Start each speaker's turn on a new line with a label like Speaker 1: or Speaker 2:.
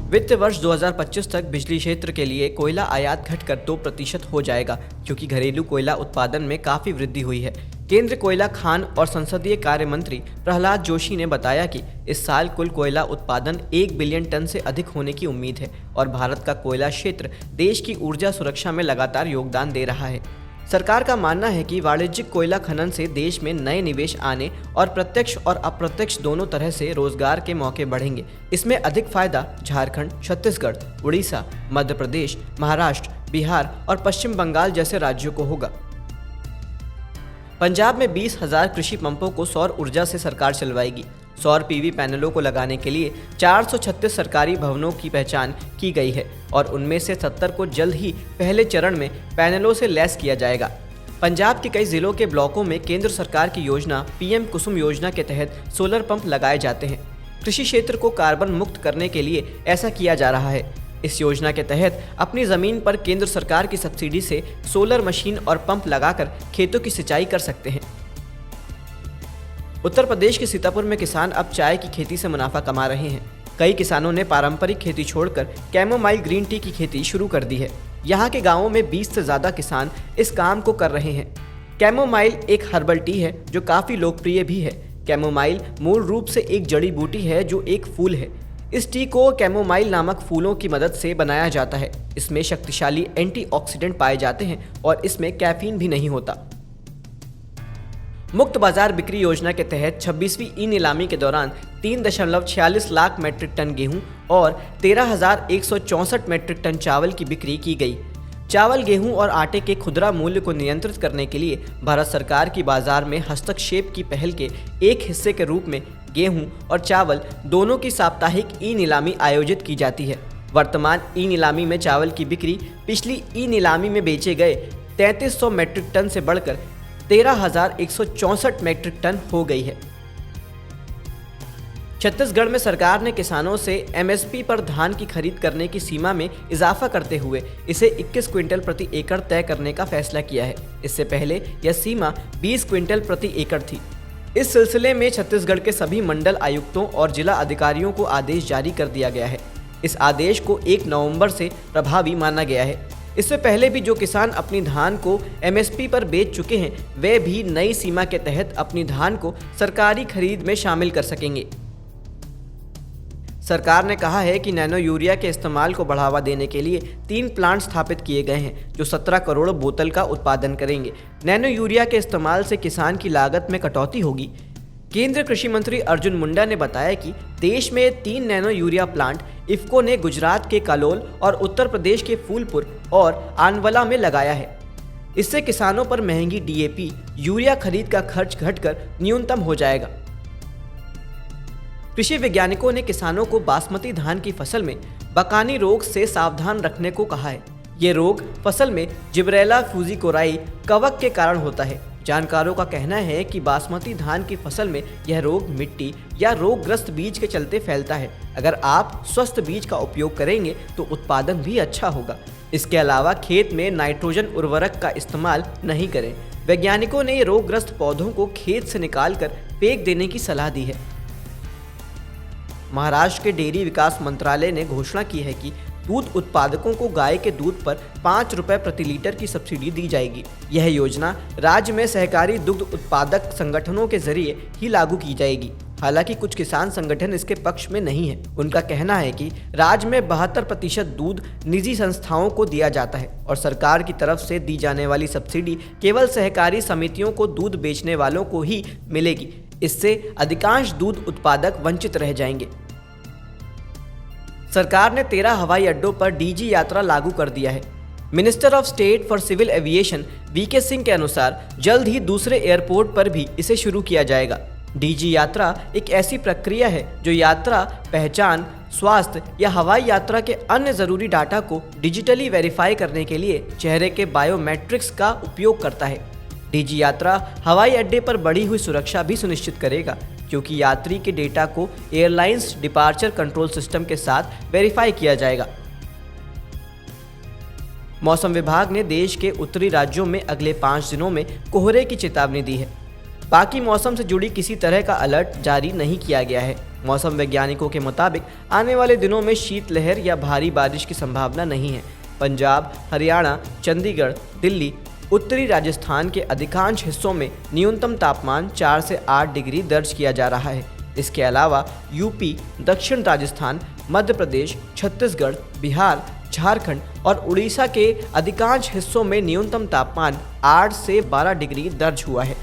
Speaker 1: वित्त वर्ष 2025 तक बिजली क्षेत्र के लिए कोयला आयात घटकर 2% हो जाएगा, क्योंकि घरेलू कोयला उत्पादन में काफी वृद्धि हुई है। केंद्रीय कोयला खान और संसदीय कार्य मंत्री प्रहलाद जोशी ने बताया कि इस साल कुल कोयला उत्पादन 1 बिलियन टन से अधिक होने की उम्मीद है और भारत का कोयला क्षेत्र देश की ऊर्जा सुरक्षा में लगातार योगदान दे रहा है। सरकार का मानना है कि वाणिज्यिक कोयला खनन से देश में नए निवेश आने और प्रत्यक्ष और अप्रत्यक्ष दोनों तरह से रोजगार के मौके बढ़ेंगे। इसमें अधिक फायदा झारखंड, छत्तीसगढ़, उड़ीसा, मध्य प्रदेश, महाराष्ट्र, बिहार और पश्चिम बंगाल जैसे राज्यों को होगा। पंजाब में 20,000 कृषि पंपों को सौर ऊर्जा से सरकार चलवाएगी। सौर पीवी पैनलों को लगाने के लिए 436 सरकारी भवनों की पहचान की गई है और उनमें से 70 को जल्द ही पहले चरण में पैनलों से लैस किया जाएगा। पंजाब के कई जिलों के ब्लॉकों में केंद्र सरकार की योजना पीएम कुसुम योजना के तहत सोलर पंप लगाए जाते हैं। कृषि क्षेत्र को कार्बन मुक्त करने के लिए ऐसा किया जा रहा है। इस योजना के तहत अपनी जमीन पर केंद्र सरकार की सब्सिडी से सोलर मशीन और पंप लगाकर खेतों की सिंचाई कर सकते हैं। उत्तर प्रदेश के सीतापुर में किसान अब चाय की खेती से मुनाफा कमा रहे हैं। कई किसानों ने पारंपरिक खेती छोड़कर कैमोमाइल ग्रीन टी की खेती शुरू कर दी है। यहाँ के गांवों में 20 से ज़्यादा किसान इस काम को कर रहे हैं। कैमोमाइल एक हर्बल टी है जो काफ़ी लोकप्रिय भी है। कैमोमाइल मूल रूप से एक जड़ी बूटी है जो एक फूल है। इस टी को कैमोमाइल नामक फूलों की मदद से बनाया जाता है। इसमें शक्तिशाली एंटीऑक्सीडेंट पाए जाते हैं और इसमें कैफीन भी नहीं होता। मुक्त बाजार बिक्री योजना के तहत 26वीं ई नीलामी के दौरान 3.46 लाख मैट्रिक टन गेहूं और 13,164 मैट्रिक टन चावल की बिक्री की गई। चावल, गेहूं और आटे के खुदरा मूल्य को नियंत्रित करने के लिए भारत सरकार की बाजार में हस्तक्षेप की पहल के एक हिस्से के रूप में गेहूं और चावल दोनों की साप्ताहिक ई नीलामी आयोजित की जाती है। वर्तमान ई नीलामी में चावल की बिक्री पिछली ई नीलामी में बेचे गए 3300 मैट्रिक टन से बढ़कर 13,164 मैट्रिक टन हो गई है। छत्तीसगढ़ में सरकार ने किसानों से एमएसपी पर धान की खरीद करने की सीमा में इजाफा करते हुए इसे 21 क्विंटल प्रति एकड़ तय करने का फैसला किया है। इससे पहले यह सीमा 20 क्विंटल प्रति एकड़ थी। इस सिलसिले में छत्तीसगढ़ के सभी मंडल आयुक्तों और जिला अधिकारियों को आदेश जारी कर दिया गया है। इस आदेश को 1 नवंबर से प्रभावी माना गया है। इससे पहले भी जो किसान अपनी धान को एमएसपी पर बेच चुके हैं वे भी नई सीमा के तहत अपनी धान को सरकारी खरीद में शामिल कर सकेंगे। सरकार ने कहा है कि नैनो यूरिया के इस्तेमाल को बढ़ावा देने के लिए 3 प्लांट स्थापित किए गए हैं जो 17 करोड़ बोतल का उत्पादन करेंगे। नैनो यूरिया के इस्तेमाल से किसान की लागत में कटौती होगी। केंद्रीय कृषि मंत्री अर्जुन मुंडा ने बताया कि देश में 3 नैनो यूरिया प्लांट इफ्को ने गुजरात के कालोल और उत्तर प्रदेश के फूलपुर और आनवला में लगाया है। इससे किसानों पर महंगी डीएपी यूरिया खरीद का खर्च घटकर न्यूनतम हो जाएगा। कृषि वैज्ञानिकों ने किसानों को बासमती धान की फसल में बकानी रोग से सावधान रखने को कहा है। ये रोग फसल में जिब्रेला फुजीकोराई कवक के कारण होता है। जानकारों का कहना है कि बासमती धान की फसल में यह रोग मिट्टी या रोगग्रस्त बीज के चलते फैलता है। अगर आप स्वस्थ बीज का उपयोग करेंगे तो उत्पादन भी अच्छा होगा। इसके अलावा खेत में नाइट्रोजन उर्वरक का इस्तेमाल नहीं करें। वैज्ञानिकों ने रोगग्रस्त पौधों को खेत से निकालकर फेंक देने की सलाह दी है। महाराष्ट्र के डेयरी विकास मंत्रालय ने घोषणा की है कि दूध उत्पादकों को गाय के दूध पर 5 रुपये प्रति लीटर की सब्सिडी दी जाएगी। यह योजना राज्य में सहकारी दुग्ध उत्पादक संगठनों के जरिए ही लागू की जाएगी। हालांकि कुछ किसान संगठन इसके पक्ष में नहीं है। उनका कहना है कि राज्य में 72% दूध निजी संस्थाओं को दिया जाता है और सरकार की तरफ से दी जाने वाली सब्सिडी केवल सहकारी समितियों को दूध बेचने वालों को ही मिलेगी। इससे अधिकांश दूध उत्पादक वंचित रह जाएंगे। सरकार ने 13 हवाई अड्डों पर डीजी यात्रा लागू कर दिया है। Minister of state for civil aviation VK Singh के अनुसार जल्द ही दूसरे एयरपोर्ट पर भी इसे शुरू किया जाएगा। डीजी यात्रा एक ऐसी प्रक्रिया है जो यात्रा, पहचान, स्वास्थ्य या हवाई यात्रा के अन्य जरूरी डाटा को डिजिटली वेरीफाई करने के लिए चेहरे के बायोमेट्रिक्स का उपयोग करता है। डीजी यात्रा हवाई अड्डे पर बढ़ी हुई सुरक्षा भी सुनिश्चित करेगा, क्योंकि यात्री के डेटा को एयरलाइंस डिपार्चर कंट्रोल सिस्टम के साथ वेरीफाई किया जाएगा। मौसम विभाग ने देश के उत्तरी राज्यों में अगले 5 दिनों में कोहरे की चेतावनी दी है। बाकी मौसम से जुड़ी किसी तरह का अलर्ट जारी नहीं किया गया है। मौसम वैज्ञानिकों के मुताबिक आने वाले दिनों में शीतलहर या भारी बारिश की संभावना नहीं है। पंजाब, हरियाणा, चंडीगढ़, दिल्ली, उत्तरी राजस्थान के अधिकांश हिस्सों में न्यूनतम तापमान 4 से 8 डिग्री दर्ज किया जा रहा है। इसके अलावा यूपी, दक्षिण राजस्थान, मध्य प्रदेश, छत्तीसगढ़, बिहार, झारखंड और उड़ीसा के अधिकांश हिस्सों में न्यूनतम तापमान 8 से 12 डिग्री दर्ज हुआ है।